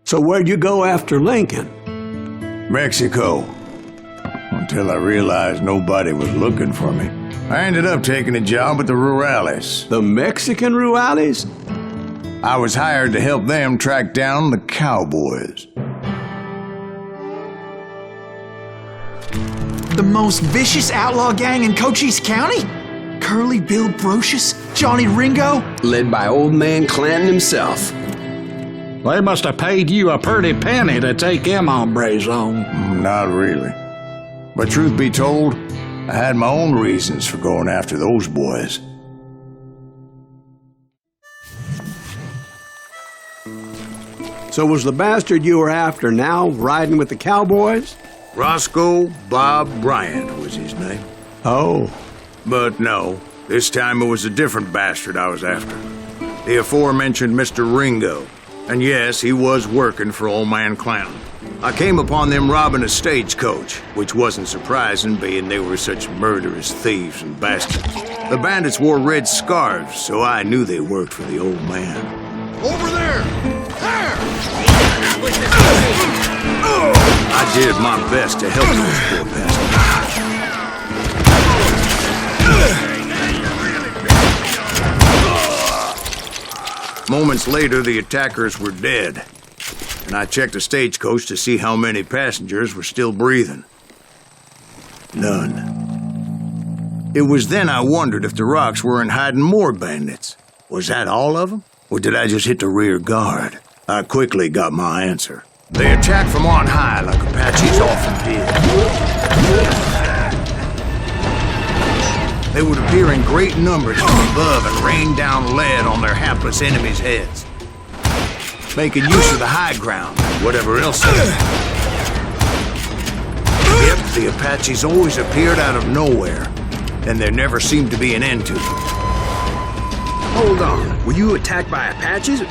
So where'd you go after Lincoln? Mexico. Until I realized nobody was looking for me. I ended up taking a job at the Rurales. The Mexican Rurales? I was hired to help them track down the cowboys. The most vicious outlaw gang in Cochise County? Curly Bill Brocious? Johnny Ringo? Led by old man Clanton himself. They must have paid you a pretty penny to take them hombres on. Not really. But truth be told, I had my own reasons for going after those boys. So was the bastard you were after now riding with the cowboys? Roscoe Bob Bryant was his name. Oh. But no, this time it was a different bastard I was after. The aforementioned Mr. Ringo. And yes, he was working for old man Clanton. I came upon them robbing a stagecoach, which wasn't surprising, being they were such murderous thieves and bastards. The bandits wore red scarves, so I knew they worked for the old man. Over there! There! I did my best to help those poor bastards. Moments later, the attackers were dead, and I checked the stagecoach to see how many passengers were still breathing. None. It was then I wondered if the rocks weren't hiding more bandits. Was that all of them? Or did I just hit the rear guard? I quickly got my answer. They attacked from on high like Apaches often did. They would appear in great numbers from above and rain down lead on their hapless enemies' heads, making use of the high ground, whatever else they did. Yep, the Apaches always appeared out of nowhere, and there never seemed to be an end to them. Hold on, were you attacked by Apaches?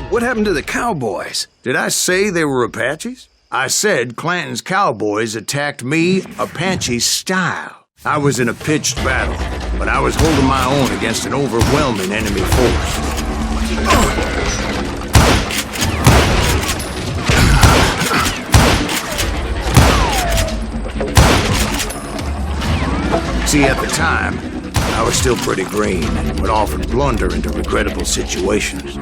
What happened to the cowboys? Did I say they were Apaches? I said Clanton's cowboys attacked me Apache style. I was in a pitched battle, but I was holding my own against an overwhelming enemy force. See, at the time, I was still pretty green and would often blunder into regrettable situations.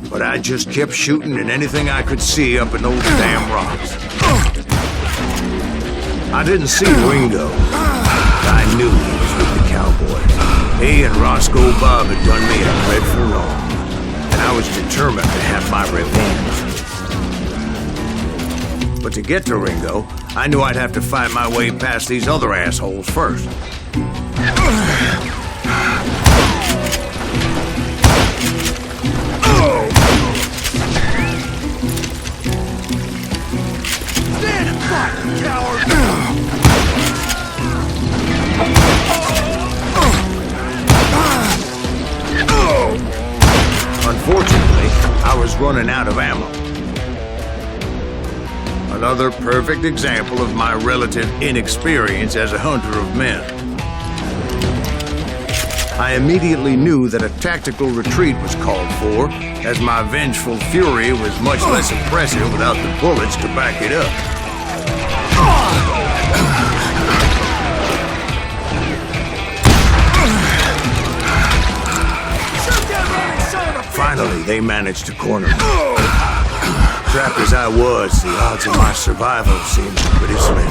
But I just kept shooting at anything I could see up in those damn rocks. I didn't see Ringo, but I knew he was with the cowboys. He and Roscoe Bob had done me a dreadful wrong, and I was determined to have my revenge. But to get to Ringo, I knew I'd have to fight my way past these other assholes first. Stand back, coward! Unfortunately, I was running out of ammo. Another perfect example of my relative inexperience as a hunter of men. I immediately knew that a tactical retreat was called for, as my vengeful fury was much less impressive without the bullets to back it up. Finally, they managed to corner me. Trapped as I was, the odds of my survival seemed pretty slim.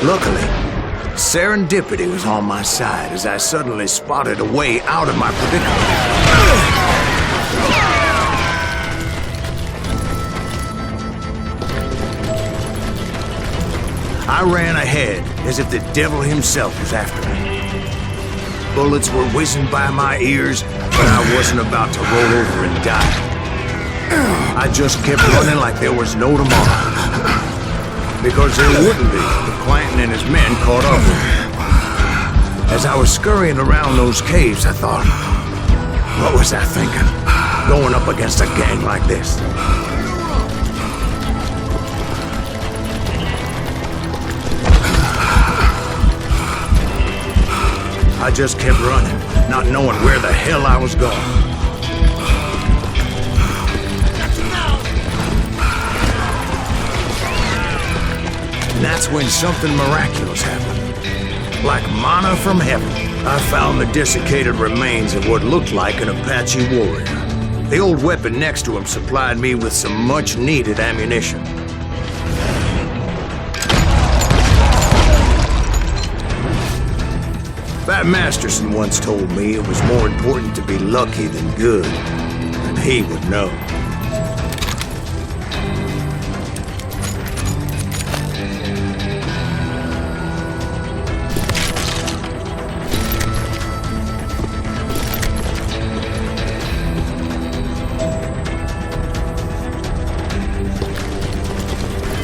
Luckily, serendipity was on my side as I suddenly spotted a way out of my predicament. I ran ahead as if the devil himself was after me. Bullets were whizzing by my ears, but I wasn't about to roll over and die. I just kept running like there was no tomorrow. Because there wouldn't be if Clanton and his men caught up with me. As I was scurrying around those caves, I thought, what was I thinking? Going up against a gang like this? I just kept running, not knowing where the hell I was going. And that's when something miraculous happened. Like manna from heaven, I found the desiccated remains of what looked like an Apache warrior. The old weapon next to him supplied me with some much-needed ammunition. Pat Masterson once told me it was more important to be lucky than good, and he would know.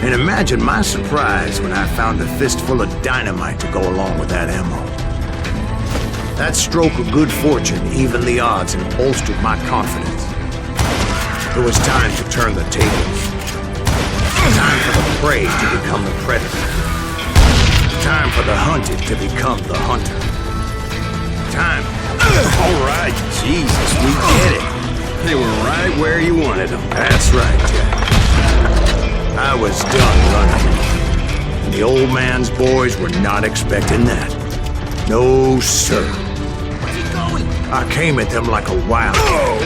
And imagine my surprise when I found a fistful of dynamite to go along with that ammo. That stroke of good fortune evened the odds and bolstered my confidence. It was time to turn the tables. Time for the prey to become the predator. Time for the hunted to become the hunter. Time. All right, Jesus, we get it. They were right where you wanted them. That's right, Jack. I was done running. And the old man's boys were not expecting that. No, sir. I came at them like a wild cat.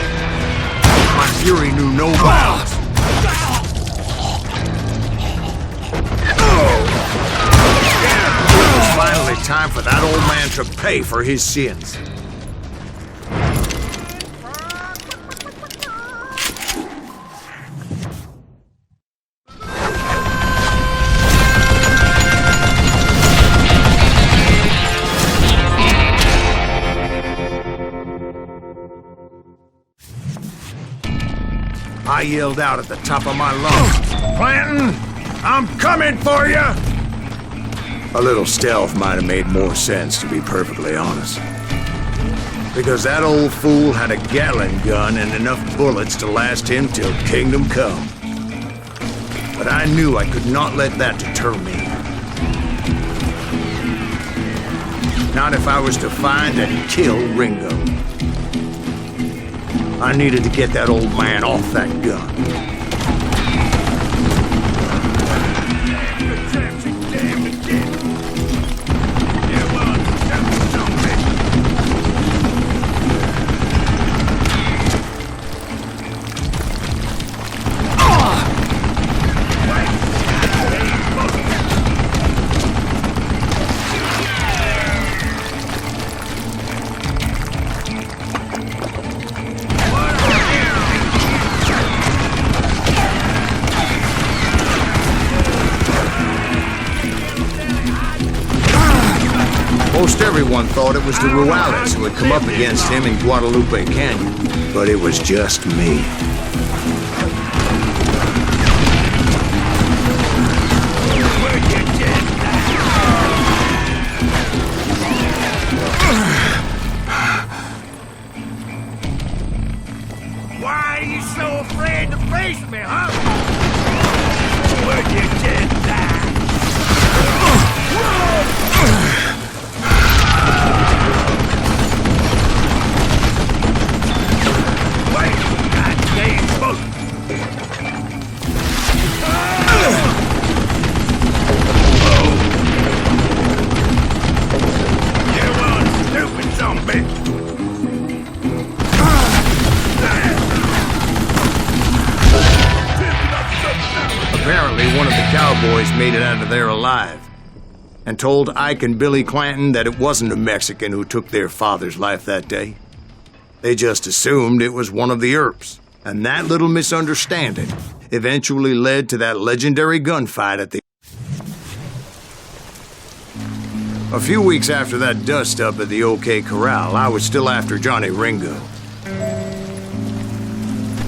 My fury knew no bounds. It was finally time for that old man to pay for his sins. I yelled out at the top of my lungs, "Clanton, I'm coming for you!" A little stealth might have made more sense, to be perfectly honest. Because that old fool had a Gatling gun and enough bullets to last him till kingdom come. But I knew I could not let that deter me. Not if I was to find and kill Ringo. I needed to get that old man off that gun. Most everyone thought it was the Ruales who had come up against him in Guadalupe Canyon, but it was just me. Why are you so afraid to face me, huh? Would you just die? Apparently, one of the cowboys made it out of there alive and told Ike and Billy Clanton that it wasn't a Mexican who took their father's life that day. They just assumed it was one of the Earps, and that little misunderstanding eventually led to that legendary gunfight at the... A few weeks after that dust-up at the OK Corral, I was still after Johnny Ringo.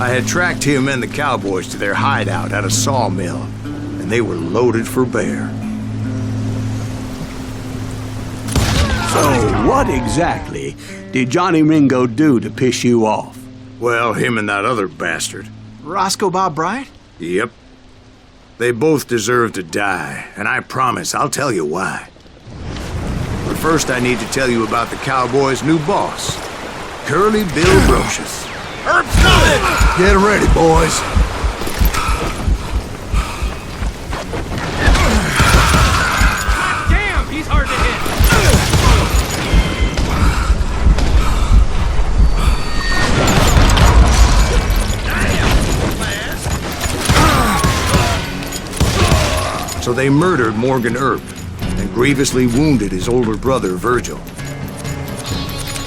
I had tracked him and the cowboys to their hideout at a sawmill, and they were loaded for bear. So, what exactly did Johnny Ringo do to piss you off? Well, him and that other bastard. Roscoe Bob Bryant? Yep. They both deserve to die, and I promise I'll tell you why. But first I need to tell you about the Cowboys' new boss, Curly Bill Brocious. Herb's coming! Get ready, boys. Damn, he's hard to hit. So they murdered Morgan Earp and grievously wounded his older brother, Virgil.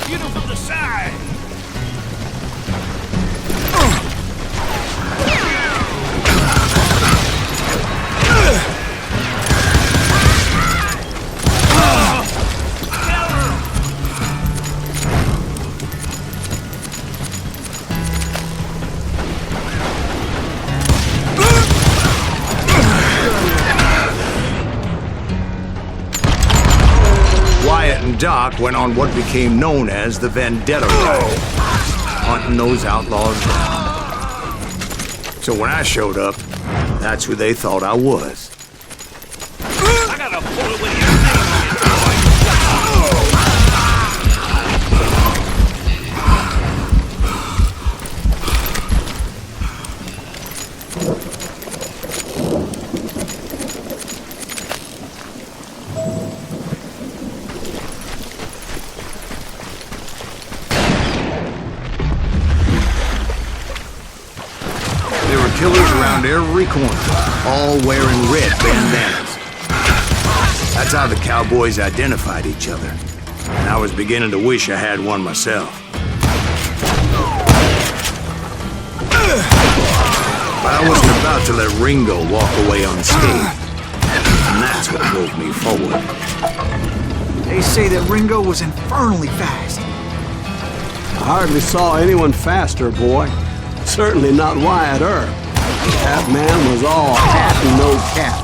Get him from the side. Wyatt and Doc went on what became known as the Vendetta Ride, hunting those outlaws down. So when I showed up, that's who they thought I was. I got a bullet with your name on it, boy. There were killers around every corner, all wearing red bandanas. That's how the Cowboys identified each other. And I was beginning to wish I had one myself. But I wasn't about to let Ringo walk away unscathed. And that's what drove me forward. They say that Ringo was infernally fast. I hardly saw anyone faster, boy. Certainly not Wyatt Earp. That man was all hat and no cap.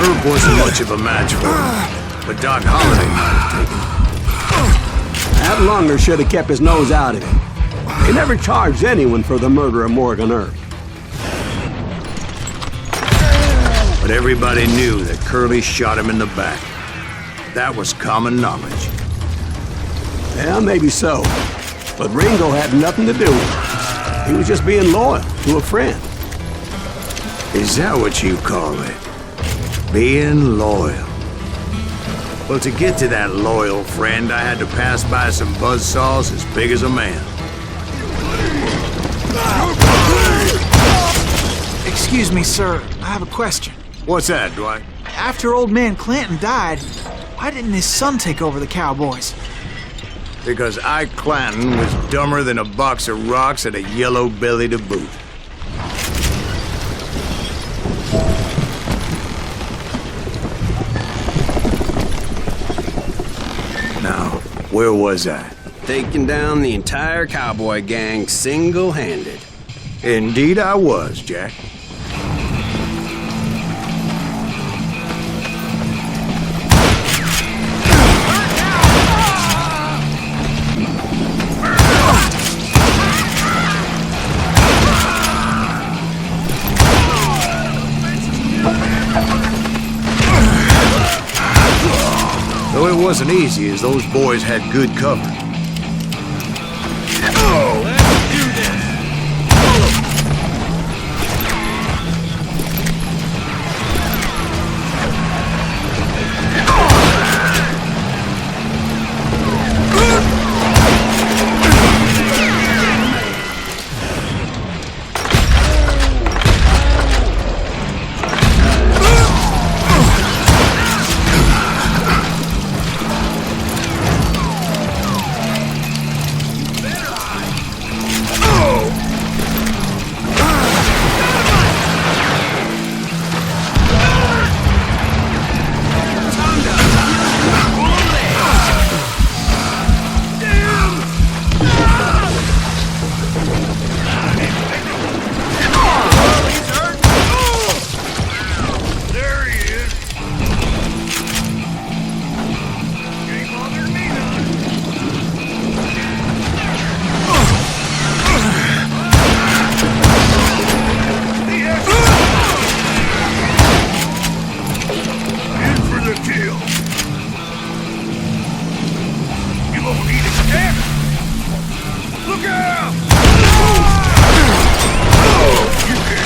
Herb wasn't much of a match for him, but Doc Holliday might have taken him. That Lunger should have kept his nose out of it. He never charged anyone for the murder of Morgan Earp. But everybody knew that Curly shot him in the back. That was common knowledge. Yeah, maybe so. But Ringo had nothing to do with it. He was just being loyal to a friend. Is that what you call it? Being loyal? Well, to get to that loyal friend, I had to pass by some buzzsaws as big as a man. Excuse me, sir. I have a question. What's that, Dwight? After old man Clanton died, why didn't his son take over the Cowboys? Because Ike Clanton was dumber than a box of rocks and a yellow belly to boot. Now, where was I? Taking down the entire cowboy gang single-handed. Indeed I was, Jack. Though it wasn't easy, as those boys had good cover. Let's do this.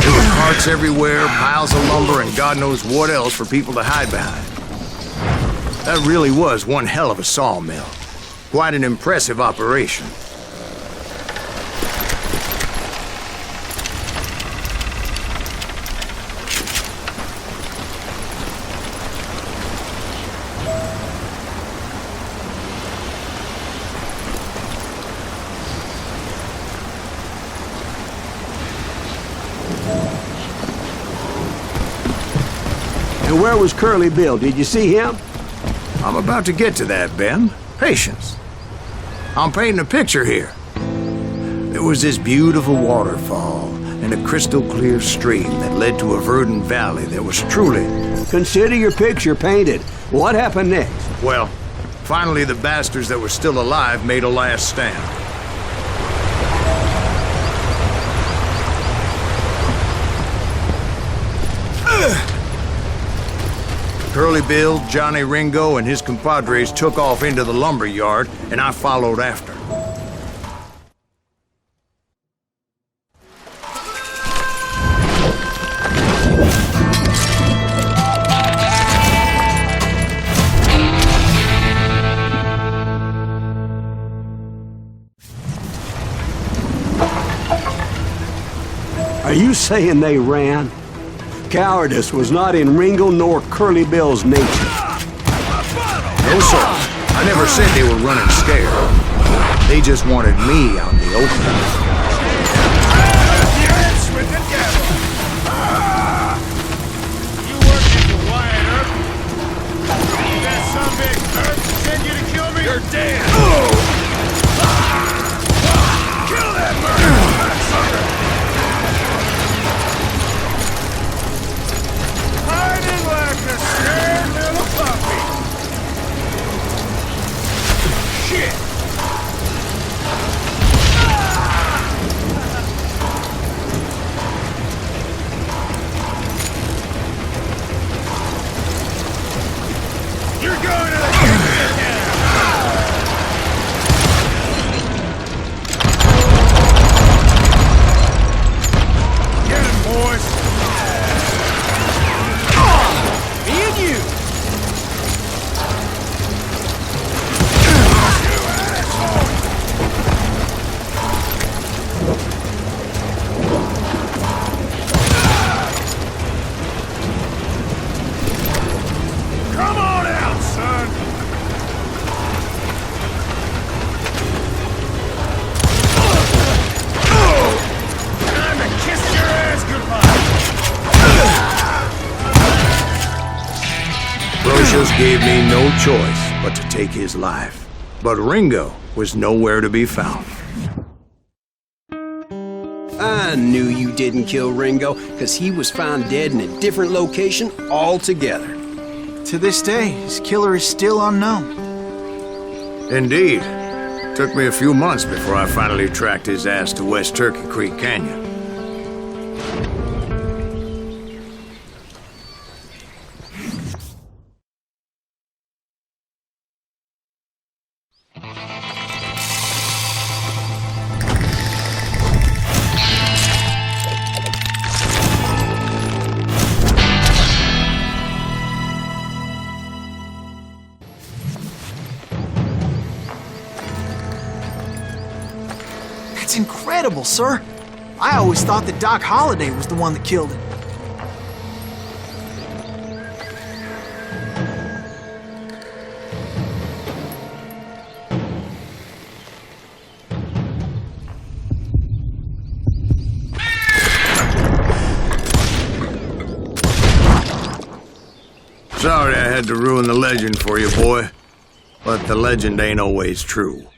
There were carts everywhere, piles of lumber, and God knows what else for people to hide behind. That really was one hell of a sawmill. Quite an impressive operation. And where was Curly Bill? Did you see him? I'm about to get to that, Ben. Patience. I'm painting a picture here. There was this beautiful waterfall and a crystal clear stream that led to a verdant valley that was truly... Consider your picture painted. What happened next? Well, finally the bastards that were still alive made a last stand. Curly Bill, Johnny Ringo, and his compadres took off into the lumber yard, and I followed after. Are you saying they ran? Cowardice was not in Ringo nor Curly Bill's nature. No, sir. I never said they were running scared. They just wanted me out in the open. You working for Wyatt Earp? That sumbitch Earp sent you to kill me? You're dead! Kill that murderer! Hiding like a scared little puppy! Shit! You're going to the kitchen now! Get him, boys! Me and you! Come on out, son! Time to kiss your ass goodbye! Brocious gave me no choice but to take his life. But Ringo was nowhere to be found. I knew you didn't kill Ringo, because he was found dead in a different location altogether. To this day, his killer is still unknown. Indeed. Took me a few months before I finally tracked his ass to West Turkey Creek Canyon. That's incredible, sir. I always thought that Doc Holliday was the one that killed him. Sorry I had to ruin the legend for you, boy. But the legend ain't always true.